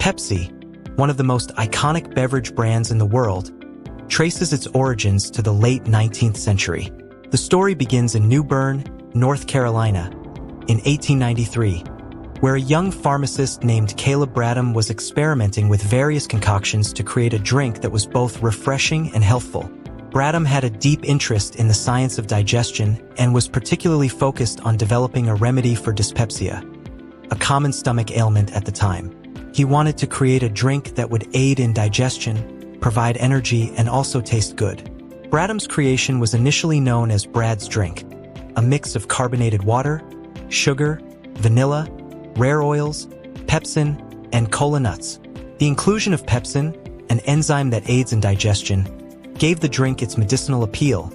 Pepsi, one of the most iconic beverage brands in the world, traces its origins to the late 19th century. The story begins in New Bern, North Carolina, in 1893, where a young pharmacist named Caleb Bradham was experimenting with various concoctions to create a drink that was both refreshing and healthful. Bradham had a deep interest in the science of digestion and was particularly focused on developing a remedy for dyspepsia, a common stomach ailment at the time. He wanted to create a drink that would aid in digestion, provide energy, and also taste good. Bradham's creation was initially known as Brad's Drink, a mix of carbonated water, sugar, vanilla, rare oils, pepsin, and cola nuts. The inclusion of pepsin, an enzyme that aids in digestion, gave the drink its medicinal appeal,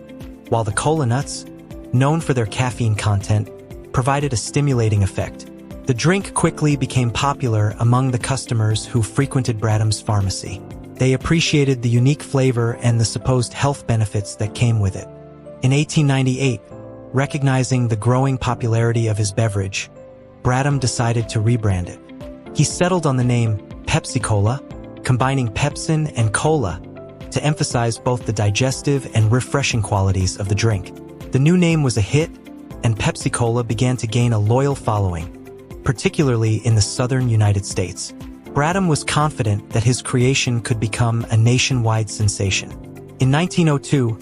while the cola nuts, known for their caffeine content, provided a stimulating effect. The drink quickly became popular among the customers who frequented Bradham's pharmacy. They appreciated the unique flavor and the supposed health benefits that came with it. In 1898, recognizing the growing popularity of his beverage, Bradham decided to rebrand it. He settled on the name Pepsi-Cola, combining pepsin and cola to emphasize both the digestive and refreshing qualities of the drink. The new name was a hit, and Pepsi-Cola began to gain a loyal following, particularly in the southern United States. Bradham was confident that his creation could become a nationwide sensation. In 1902,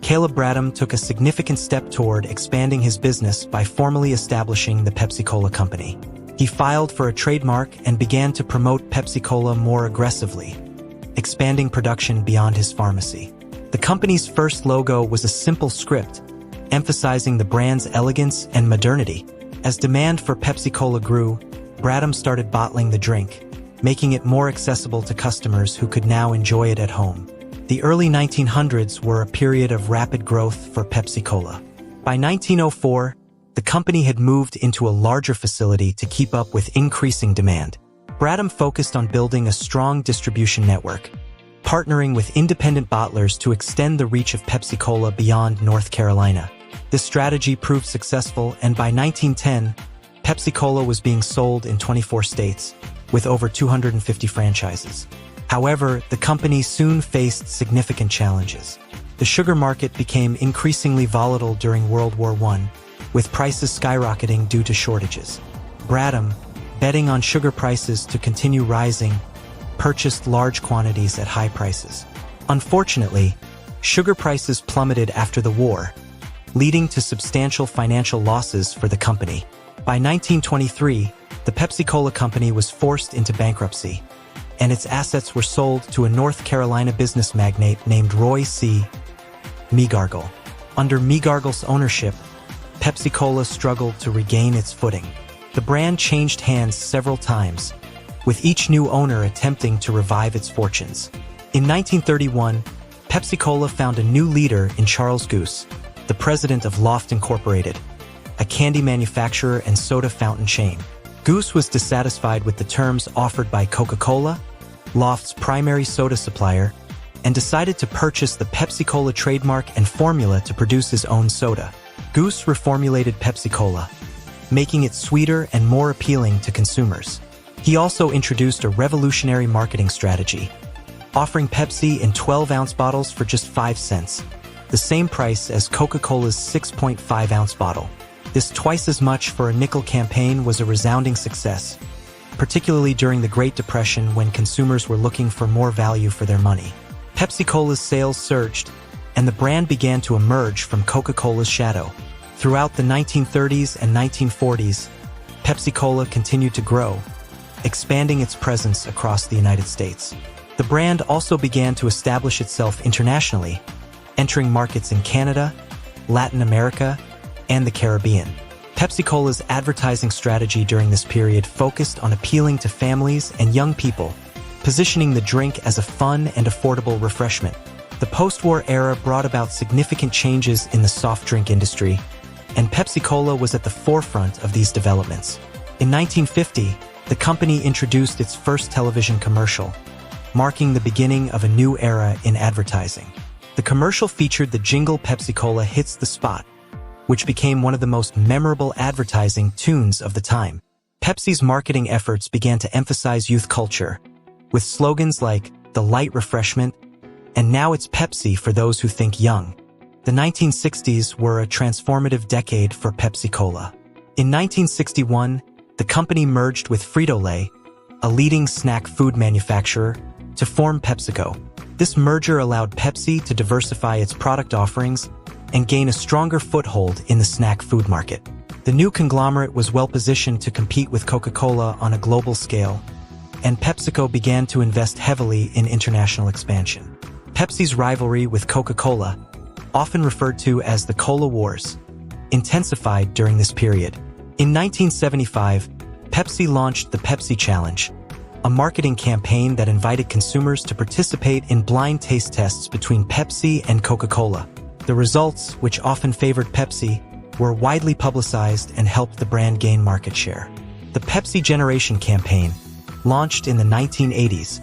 Caleb Bradham took a significant step toward expanding his business by formally establishing the Pepsi-Cola Company. He filed for a trademark and began to promote Pepsi-Cola more aggressively, expanding production beyond his pharmacy. The company's first logo was a simple script, emphasizing the brand's elegance and modernity. As demand for Pepsi-Cola grew, Bradham started bottling the drink, making it more accessible to customers who could now enjoy it at home. The early 1900s were a period of rapid growth for Pepsi-Cola. By 1904, the company had moved into a larger facility to keep up with increasing demand. Bradham focused on building a strong distribution network, partnering with independent bottlers to extend the reach of Pepsi-Cola beyond North Carolina. This strategy proved successful, and by 1910, Pepsi-Cola was being sold in 24 states, with over 250 franchises. However, the company soon faced significant challenges. The sugar market became increasingly volatile during World War I, with prices skyrocketing due to shortages. Bradham, betting on sugar prices to continue rising, purchased large quantities at high prices. Unfortunately, sugar prices plummeted after the war, leading to substantial financial losses for the company. By 1923, the Pepsi-Cola Company was forced into bankruptcy, and its assets were sold to a North Carolina business magnate named Roy C. Megargle. Under Megargle's ownership, Pepsi-Cola struggled to regain its footing. The brand changed hands several times, with each new owner attempting to revive its fortunes. In 1931, Pepsi-Cola found a new leader in Charles Guth, the president of Loft Incorporated, a candy manufacturer and soda fountain chain. Guth was dissatisfied with the terms offered by Coca-Cola, Loft's primary soda supplier, and decided to purchase the Pepsi-Cola trademark and formula to produce his own soda. Guth reformulated Pepsi-Cola, making it sweeter and more appealing to consumers. He also introduced a revolutionary marketing strategy, offering Pepsi in 12-ounce bottles for just 5 cents, the same price as Coca-Cola's 6.5-ounce bottle. This twice as much for a nickel campaign was a resounding success, particularly during the Great Depression when consumers were looking for more value for their money. Pepsi-Cola's sales surged, and the brand began to emerge from Coca-Cola's shadow. Throughout the 1930s and 1940s, Pepsi-Cola continued to grow, expanding its presence across the United States. The brand also began to establish itself internationally, entering markets in Canada, Latin America, and the Caribbean. Pepsi-Cola's advertising strategy during this period focused on appealing to families and young people, positioning the drink as a fun and affordable refreshment. The post-war era brought about significant changes in the soft drink industry, and Pepsi-Cola was at the forefront of these developments. In 1950, the company introduced its first television commercial, marking the beginning of a new era in advertising. The commercial featured the jingle "Pepsi-Cola hits the spot," which became one of the most memorable advertising tunes of the time. Pepsi's marketing efforts began to emphasize youth culture, with slogans like "The Light Refreshment" and "Now it's Pepsi for those who think young." The 1960s were a transformative decade for Pepsi-Cola. In 1961, the company merged with Frito-Lay, a leading snack food manufacturer, to form PepsiCo. This merger allowed Pepsi to diversify its product offerings and gain a stronger foothold in the snack food market. The new conglomerate was well-positioned to compete with Coca-Cola on a global scale, and PepsiCo began to invest heavily in international expansion. Pepsi's rivalry with Coca-Cola, often referred to as the Cola Wars, intensified during this period. In 1975, Pepsi launched the Pepsi Challenge, a marketing campaign that invited consumers to participate in blind taste tests between Pepsi and Coca-Cola. The results, which often favored Pepsi, were widely publicized and helped the brand gain market share. The Pepsi Generation campaign, launched in the 1980s,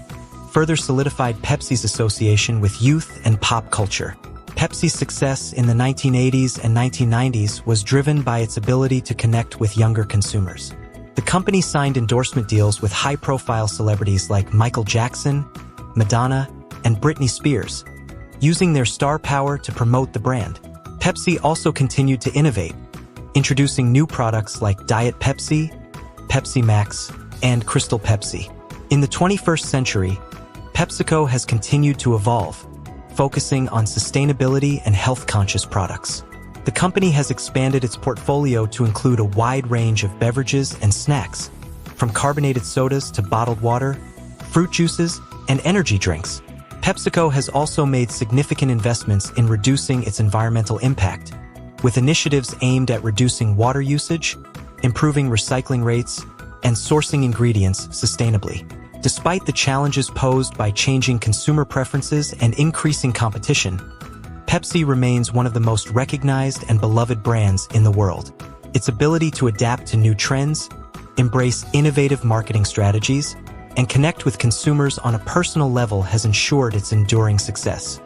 further solidified Pepsi's association with youth and pop culture. Pepsi's success in the 1980s and 1990s was driven by its ability to connect with younger consumers. The company signed endorsement deals with high-profile celebrities like Michael Jackson, Madonna, and Britney Spears, using their star power to promote the brand. Pepsi also continued to innovate, introducing new products like Diet Pepsi, Pepsi Max, and Crystal Pepsi. In the 21st century, PepsiCo has continued to evolve, focusing on sustainability and health-conscious products. The company has expanded its portfolio to include a wide range of beverages and snacks, from carbonated sodas to bottled water, fruit juices, and energy drinks. PepsiCo has also made significant investments in reducing its environmental impact, with initiatives aimed at reducing water usage, improving recycling rates, and sourcing ingredients sustainably. Despite the challenges posed by changing consumer preferences and increasing competition, Pepsi remains one of the most recognized and beloved brands in the world. Its ability to adapt to new trends, embrace innovative marketing strategies, and connect with consumers on a personal level has ensured its enduring success.